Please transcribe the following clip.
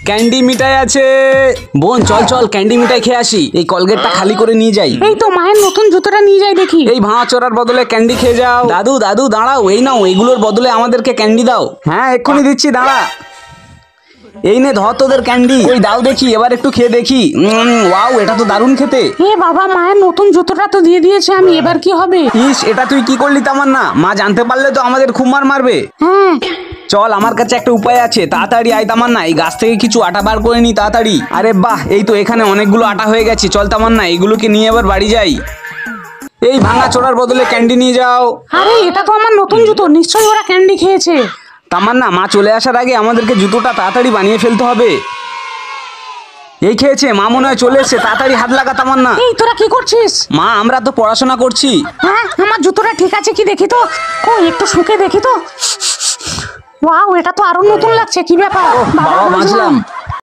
Candy মিঠাই আছে। বোন চল চল ক্যান্ডি মিঠাই খেয়ে আসি, এই কলগেটটা খালি করে নিয়ে যাই। এই তো মায়ের নতুন জুতোটা নিয়ে যাই দেখি। এই ভাঙা চোরার বদলে ক্যান্ডি খেয়ে যাও। দাদু দাদু দাঁড়াও, এই নাও, এগুলোর বদলে আমাদেরকে ক্যান্ডি দাও। হ্যাঁ এক্ষুনি দিচ্ছি, দাঁড়া। এই নে ধর তোদের ক্যান্ডি। ওই দাও দেখি, এবার একটু খেয়ে দেখি। ওয়াও, এটা তো দারুণ খেতে। এ বাবা, মায়ের নতুন জুতোটা তো দিয়ে দিয়েছে আমি, এবার কি হবে? ইস, এটা তুই কি করলি তামান্না? মা জানতে পারলে তো আমাদের খুব মার মারবে। হ্যাঁ চল, আমার কাছে একটা উপায় আছে, তাড়াতাড়ি আয় তামান্না, এই গাছ থেকে কিছু আটা বার করে নি তাড়াতাড়ি। আরে বাহ, এই তো এখানে অনেকগুলো আটা হয়ে গেছে। চল তামান্না, এগুলোকে নিয়ে এবার বাড়ি যাই। এই ভাঙা চোরার বদলে ক্যান্ডি নিয়ে যাও। আরে এটা তো আমার নতুন জুতো, নিশ্চয়ই ওরা ক্যান্ডি খেয়েছে। তামান্না, মা চলে আসার আগে আমাদেরকে জুতোটা তাড়াতাড়ি বানিয়ে ফেলতে হবে। এই খেয়েছে, মা মনে হয় চলে এসছে, তাড়াতাড়ি হাত লাগা তামান্না। এই তোরা কি করছিস? মা আমরা তো পড়াশোনা করছি। হ্যাঁ, আমার জুতোটা ঠিক আছে কি দেখি তো। কই একটু শুকে দেখি তো। ওয়াও, এটা তো আরো নতুন লাগছে, কি ব্যাপার? বাবা বাঁচলাম।